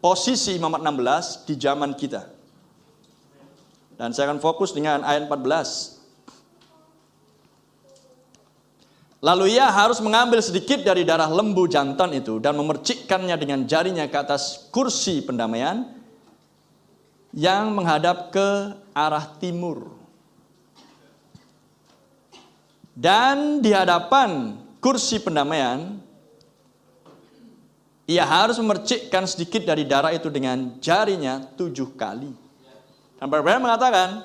posisi Imamat 16 di zaman kita. Dan saya akan fokus dengan ayat 14. Lalu ia harus mengambil sedikit dari darah lembu jantan itu dan memercikkannya dengan jarinya ke atas kursi pendamaian yang menghadap ke arah timur. Dan di hadapan kursi pendamaian, ia harus memercikkan sedikit dari darah itu dengan jarinya 7 kali. Dan Para mengatakan,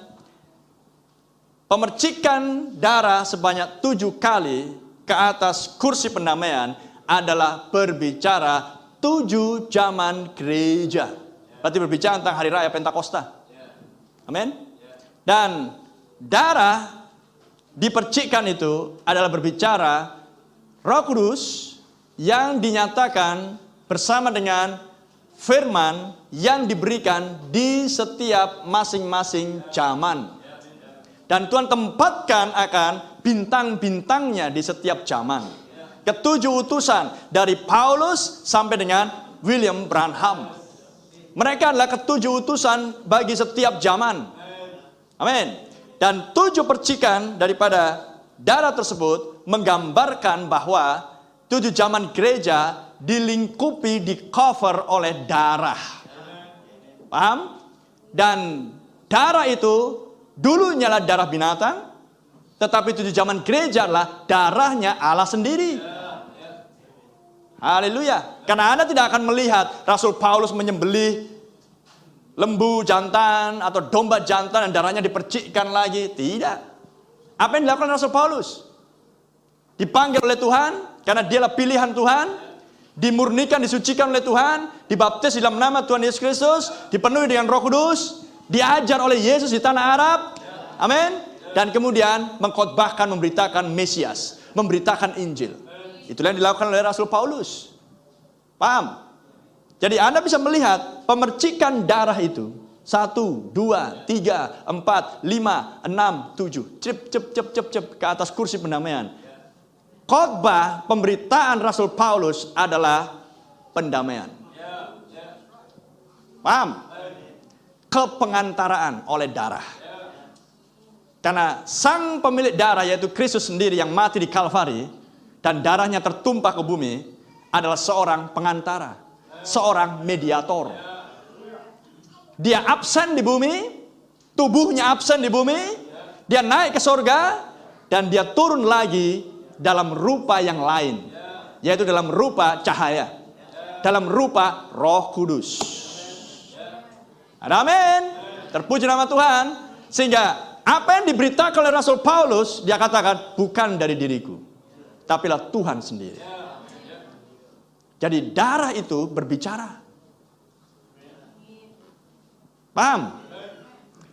pemercikan darah sebanyak 7 kali ke atas kursi pendamaian adalah berbicara 7 zaman gereja. Berarti berbicara tentang hari raya Pentakosta. Amin. Dan darah dipercikkan itu adalah berbicara Roh Kudus yang dinyatakan bersama dengan firman yang diberikan di setiap masing-masing zaman. Dan Tuhan tempatkan akan bintang-bintangnya di setiap zaman. Ketujuh utusan dari Paulus sampai dengan William Branham. Mereka adalah ketujuh utusan bagi setiap zaman. Amin. Dan 7 percikan daripada darah tersebut menggambarkan bahwa 7 zaman gereja dilingkupi, di cover oleh darah. Paham? Dan darah itu dulunya adalah darah binatang, tetapi 7 zaman gereja adalah darahnya Allah sendiri. Haleluya. Karena Anda tidak akan melihat Rasul Paulus menyembelih lembu jantan atau domba jantan dan darahnya dipercikkan lagi. Tidak. Apa yang dilakukan Rasul Paulus? Dipanggil oleh Tuhan karena dialah pilihan Tuhan, dimurnikan, disucikan oleh Tuhan, dibaptis dalam nama Tuhan Yesus Kristus, dipenuhi dengan Roh Kudus, diajar oleh Yesus di tanah Arab. Amin. Dan kemudian mengkhotbahkan, memberitakan Mesias, memberitakan Injil. Itulah yang dilakukan oleh Rasul Paulus. Paham? Jadi Anda bisa melihat pemercikan darah itu 1, 2, 3, 4, 5, 6, 7 cep ke atas kursi pendamaian. Khotbah pemberitaan Rasul Paulus adalah pendamaian. Paham? Kepengantaraan oleh darah. Karena sang pemilik darah yaitu Kristus sendiri yang mati di Kalvari dan darahnya tertumpah ke bumi adalah seorang pengantara, seorang mediator. Dia absen di bumi, tubuhnya absen di bumi, dia naik ke sorga dan dia turun lagi dalam rupa yang lain, yaitu dalam rupa cahaya, dalam rupa Roh Kudus. Amin. Terpuji nama Tuhan. Sehingga apa yang diberitakan oleh Rasul Paulus, dia katakan bukan dari diriku, tapilah Tuhan sendiri. Jadi darah itu berbicara. Paham?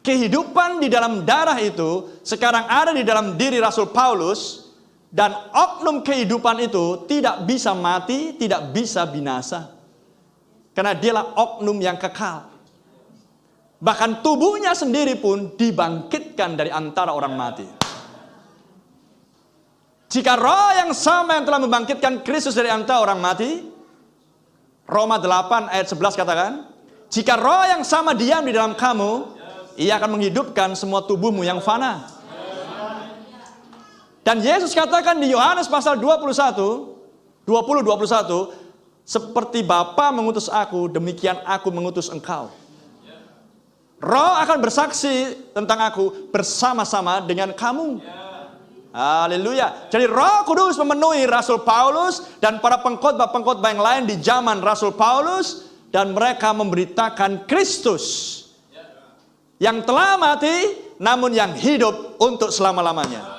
Kehidupan di dalam darah itu sekarang ada di dalam diri Rasul Paulus. Dan oknum kehidupan itu tidak bisa mati, tidak bisa binasa. Karena dialah oknum yang kekal. Bahkan tubuhnya sendiri pun dibangkitkan dari antara orang mati. Jika roh yang sama yang telah membangkitkan Kristus dari antara orang mati, Roma 8 ayat 11 katakan, jika roh yang sama diam di dalam kamu, ia akan menghidupkan semua tubuhmu yang fana. Dan Yesus katakan di Yohanes pasal 20, 21, seperti Bapa mengutus aku, demikian aku mengutus engkau. Roh akan bersaksi tentang aku bersama-sama dengan kamu. Haleluya. Jadi Roh Kudus memenuhi Rasul Paulus dan para pengkhotbah-pengkhotbah yang lain di zaman Rasul Paulus, dan mereka memberitakan Kristus yang telah mati namun yang hidup untuk selama-lamanya.